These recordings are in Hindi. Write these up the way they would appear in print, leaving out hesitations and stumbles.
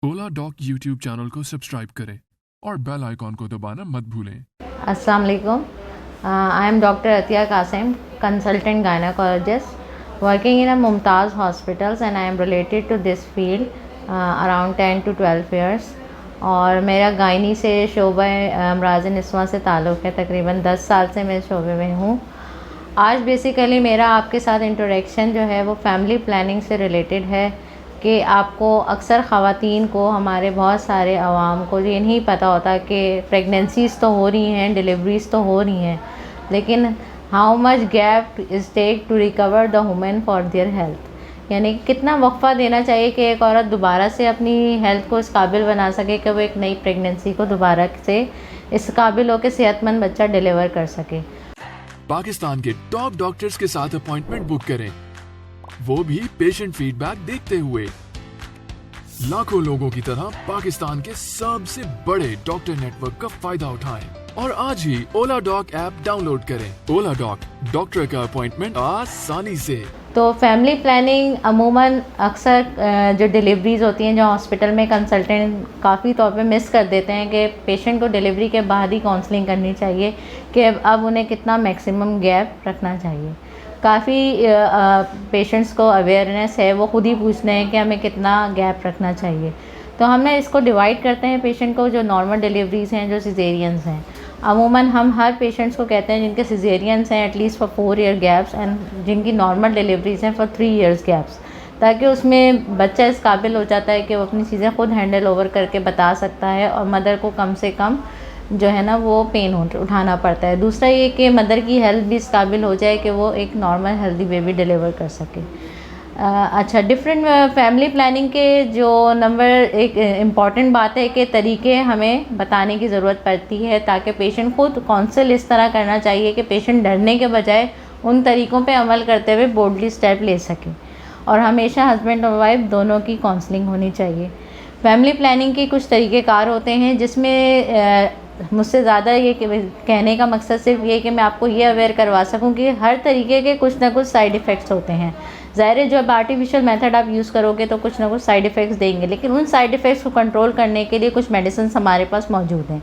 ओला डॉक यूट्यूब चैनल को सब्सक्राइब करें और बेल आइकॉन को दबाना मत भूलें। अस्सलाम वालेकुम। I am Dr. Atiya Qasim, consultant gynecologist working in a Mumtaz Hospitals and I am related to this field around 10 to 12 years। और मेरा गायनी से शोबा अमराज़ निस्वां से ताल्लुक़ है। तकरीबन 10 साल से मैं शोबे में हूँ। आज बेसिकली मेरा आपके साथ इंट्रोडक्शन जो है वो फैमिली प्लानिंग से रिलेटेड है कि आपको अक्सर ख़वातीन को, हमारे बहुत सारे आवाम को ये नहीं पता होता कि प्रेगनेंसीज़ तो हो रही हैं, डिलीवरीज़ तो हो रही हैं, लेकिन how much gap is take to recover the women for their health. यानी कितना वक्फ़ा देना चाहिए कि एक औरत दोबारा से अपनी हेल्थ को इस काबिल बना सके कि वो एक नई प्रेगनेंसी को दोबारा से इस काबिल हो के सेहतमंद बच्चा डिलीवर कर सके। पाकिस्तान के टॉप डॉक्टर्स के साथ अपॉइंटमेंट बुक करें, वो भी पेशेंट फीडबैक देखते हुए। लाखों लोगों की तरह पाकिस्तान के सबसे बड़े डॉक्टर नेटवर्क का फायदा उठाएं और आज ही ओला डॉक ऐप डाउनलोड करें। ओला डॉक, डॉक्टर का अपॉइंटमेंट आसानी से। तो फैमिली प्लानिंग अमूमन अक्सर जो डिलीवरीज़ होती हैं, जो हॉस्पिटल में कंसल्टेंट काफ़ी तौर पे मिस कर देते हैं कि पेशेंट को डिलीवरी के बाद ही काउंसलिंग करनी चाहिए कि अब उन्हें कितना मैक्सिमम गैप रखना चाहिए। काफ़ी पेशेंट्स को अवेयरनेस है, वो खुद ही पूछते हैं कि हमें कितना गैप रखना चाहिए। तो हमने इसको डिवाइड करते हैं पेशेंट को, जो नॉर्मल डिलीवरीज़ हैं, जो सिजेरियंस हैं। अमूमन हम हर पेशेंट्स को कहते हैं जिनके सिजेरियंस हैं at least for 4 year gaps and जिनकी नॉर्मल डिलीवरीज़ हैं फॉर 3 ईयर्स गैप्स, ताकि उसमें बच्चा इस काबिल हो जाता है कि वो अपनी चीज़ें खुद हैंडल ओवर करके बता सकता है और मदर को कम से कम जो है ना वो पेन उठाना पड़ता है। दूसरा ये कि मदर की हेल्थ भी इस काबिल हो जाए कि वो एक नॉर्मल हेल्दी बेबी डिलीवर कर सके। अच्छा, डिफरेंट फैमिली प्लानिंग के जो नंबर एक इम्पॉर्टेंट बात है कि तरीके हमें बताने की ज़रूरत पड़ती है, ताकि पेशेंट खुद काउंसिल इस तरह करना चाहिए कि पेशेंट डरने के बजाय उन तरीक़ों पे अमल करते हुए बोल्डली स्टेप ले सके। और हमेशा हस्बैंड और वाइफ दोनों की काउंसलिंग होनी चाहिए। फैमिली प्लानिंग के कुछ तरीक़ेकार होते हैं, जिसमें मुझसे ज़्यादा ये कहने का मकसद सिर्फ ये कि मैं आपको ये अवेयर करवा सकूं कि हर तरीके के कुछ ना कुछ साइड इफ़ेक्ट्स होते हैं। ज़ाहिर है जब आर्टिफिशियल मेथड आप यूज़ करोगे तो कुछ ना कुछ साइड इफ़ेक्ट्स देंगे, लेकिन उन साइड इफ़ेक्ट्स को कंट्रोल करने के लिए कुछ मेडिसिन हमारे पास मौजूद हैं।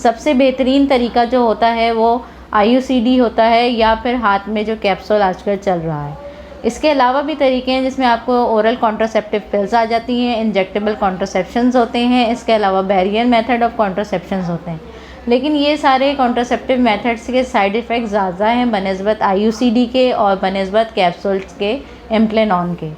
सबसे बेहतरीन तरीका जो होता है वो IUCD होता है, या फिर हाथ में जो कैप्सूल आजकल चल रहा है। इसके अलावा भी तरीके हैं जिसमें आपको ओरल कॉन्ट्रासेप्टिव पिल्स आ जाती हैं, इंजेक्टेबल कॉन्ट्रासेप्शंस होते हैं, इसके अलावा बैरियर मेथड ऑफ कॉन्ट्रासेप्शंस होते हैं। लेकिन ये सारे कॉन्ट्रासेप्टिव मेथड्स के साइड इफ़ेक्ट्स ज़्यादा हैं बनस्बत IUCD के और बनस्बत कैप्सूल्स के, इम्प्लेनॉन के।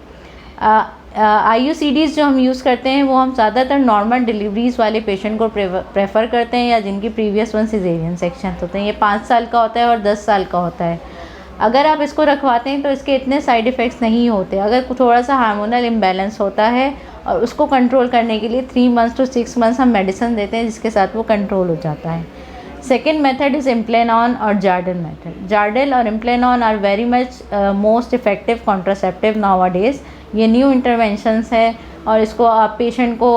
IUCDs जो हम यूज़ करते हैं वो हम ज़्यादातर नॉर्मल डिलीवरीज़ वाले पेशेंट को प्रेफर करते हैं, या जिनकी प्रीवियस वन सिजेरियन सेक्शन होते हैं। ये 5 साल का होता है और 10 साल का होता है। अगर आप इसको रखवाते हैं तो इसके इतने साइड इफ़ेक्ट्स नहीं होते। अगर थोड़ा सा हार्मोनल इम्बैलेंस होता है और उसको कंट्रोल करने के लिए 3 मंथ्स टू 6 मंथ्स हम मेडिसिन देते हैं, जिसके साथ वो कंट्रोल हो जाता है। सेकेंड मेथड इज़ इम्प्लेनॉन और जार्डिल मेथड। जार्डिल और Implanon are very much most effective contraceptive nowadays. ये न्यू इंटरवेंशंस है और इसको आप पेशेंट को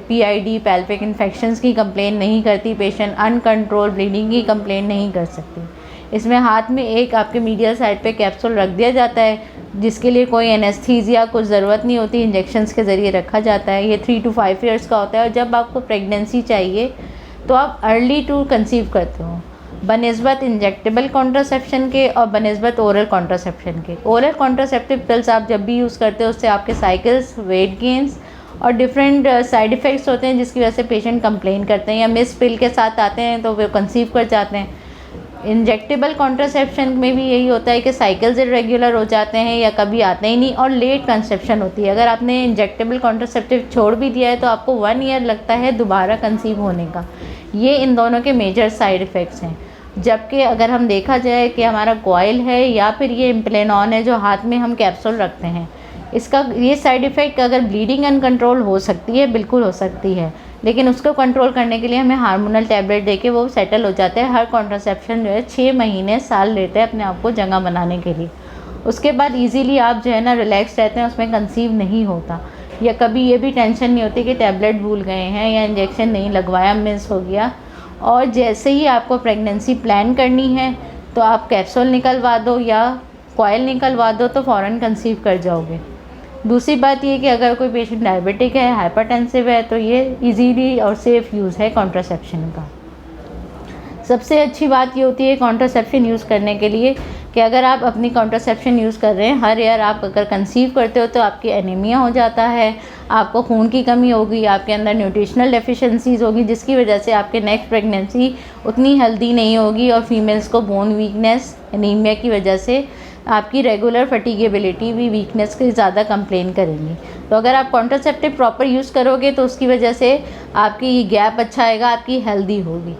PID पेल्विक इन्फेक्शंस की कंप्लेन नहीं करती, पेशेंट अनकंट्रोल ब्लीडिंग की कंप्लेन नहीं कर सकती। इसमें हाथ में एक आपके मीडियल साइड पे कैप्सूल रख दिया जाता है, जिसके लिए कोई एनेस्थीसिया कुछ ज़रूरत नहीं होती, इंजेक्शंस के ज़रिए रखा जाता है। ये 3 to 5 ईयर्स का होता है और जब आपको प्रेगनेंसी चाहिए तो आप अर्ली टू कंसीव करते हो बनस्बत इंजेक्टेबल कॉन्ट्रासेप्शन के और बनस्बत ओरल कॉन्ट्रासेप्शन के। ओरल कॉन्ट्रासेप्टिव पिल्स आप जब भी यूज़ करते हो उससे आपके साइकिल्स, वेट गेन्स और डिफरेंट साइड इफ़ेक्ट्स होते हैं, जिसकी वजह से पेशेंट कंप्लेन करते हैं या मिस पिल के साथ आते हैं तो वे कंसीव कर जाते हैं। इंजेक्टेबल कॉन्ट्रासेप्शन में भी यही होता है कि साइकिल्स इरेगुलर हो जाते हैं या कभी आते ही नहीं, और लेट कंसेप्शन होती है। अगर आपने इंजेक्टेबल कॉन्ट्रासेप्टिव छोड़ भी दिया है तो आपको 1 ईयर लगता है दोबारा कंसीव होने का। ये इन दोनों के मेजर साइड इफ़ेक्ट्स हैं। जबकि अगर हम देखा जाए कि हमारा कॉइल है या फिर ये इम्प्लेनॉन है जो हाथ में हम कैप्सूल रखते हैं, इसका ये साइड इफ़ेक्ट अगर ब्लीडिंग अनकंट्रोल हो सकती है, बिल्कुल हो सकती है, लेकिन उसको कंट्रोल करने के लिए हमें हार्मोनल टैबलेट देके वो सेटल हो जाता है। हर कॉन्ट्रासेप्शन जो है 6 महीने साल लेते हैं अपने आप को जगह बनाने के लिए। उसके बाद इजीली आप जो है ना रिलैक्स रहते हैं, उसमें कंसीव नहीं होता, या कभी ये भी टेंशन नहीं होती कि टैबलेट भूल गए हैं या इंजेक्शन नहीं लगवाया, मिस हो गया। और जैसे ही आपको प्रेगनेंसी प्लान करनी है तो आप कैप्सूल निकलवा दो या कॉइल निकलवा दो तो फ़ौरन कंसीव कर जाओगे। दूसरी बात ये कि अगर कोई पेशेंट डायबिटिक है, हाइपरटेंसिव है, तो ये इजीली और सेफ़ यूज़ है कॉन्ट्रासेप्शन का। सबसे अच्छी बात ये होती है कॉन्ट्रासेप्शन यूज़ करने के लिए कि अगर आप अपनी कॉन्ट्रासेप्शन यूज़ कर रहे हैं, हर ईयर आप अगर कंसीव करते हो तो आपकी एनीमिया हो जाता है, आपको खून की कमी होगी, आपके अंदर न्यूट्रिशनल डेफिशिएंसीज होगी, जिसकी वजह से आपके नेक्स्ट प्रेगनेंसी उतनी हेल्दी नहीं होगी और फीमेल्स को बोन वीकनेस, एनीमिया की वजह से आपकी रेगुलर फटीगेबिलिटी भी वीकनेस के ज़्यादा कंप्लेन करेंगी। तो अगर आप कॉन्ट्रासेप्टिव प्रॉपर यूज़ करोगे तो उसकी वजह से आपकी ये गैप अच्छा आएगा, आपकी हेल्दी होगी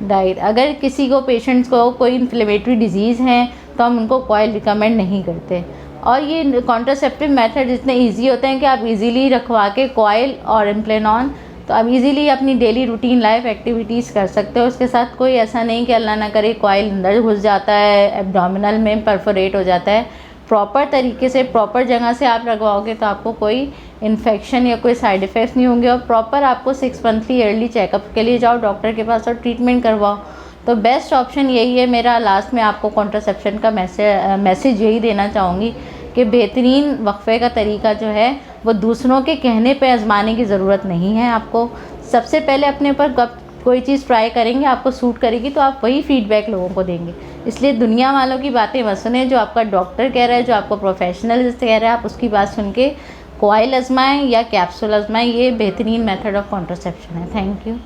डाइट। अगर किसी को पेशेंट्स को कोई इन्फ्लेमेटरी डिजीज़ हैं तो हम उनको कॉइल रिकमेंड नहीं करते। और ये कॉन्ट्रासेप्टिव मेथड इतने इजी होते हैं कि आप इजीली रखवा के कॉइल और इम्प्लेनॉन तो आप इजीली अपनी डेली रूटीन लाइफ एक्टिविटीज़ कर सकते हो। उसके साथ कोई ऐसा नहीं कि अल्लाह ना करे कॉइल अंदर घुस जाता है, एब्डोमिनल में परफोरेट हो जाता है। प्रॉपर तरीके से प्रॉपर जगह से आप लगवाओगे तो आपको कोई इन्फेक्शन या कोई साइड इफ़ेक्ट्स नहीं होंगे। और प्रॉपर आपको 6 मंथली ईयरली चेकअप के लिए जाओ डॉक्टर के पास और ट्रीटमेंट करवाओ। तो बेस्ट ऑप्शन यही है मेरा। लास्ट में आपको कॉन्ट्रासेप्शन का मैसेज यही देना चाहूँगी कि बेहतरीन वक्फे का तरीका जो है वो दूसरों के कहने पे आजमाने की ज़रूरत नहीं है। आपको सबसे पहले अपने ऊपर कब कोई चीज़ ट्राई करेंगे, आपको सूट करेगी तो आप वही फीडबैक लोगों को देंगे। इसलिए दुनिया वालों की बातें मत सुने, जो आपका डॉक्टर कह रहा है, जो आपको प्रोफेशनल कह रहा है, आप उसकी बात सुन के कॉइल आजमाएँ या कैप्सूल आजमाएँ। ये बेहतरीन मेथड ऑफ कॉन्ट्रासेप्शन है। Thank you.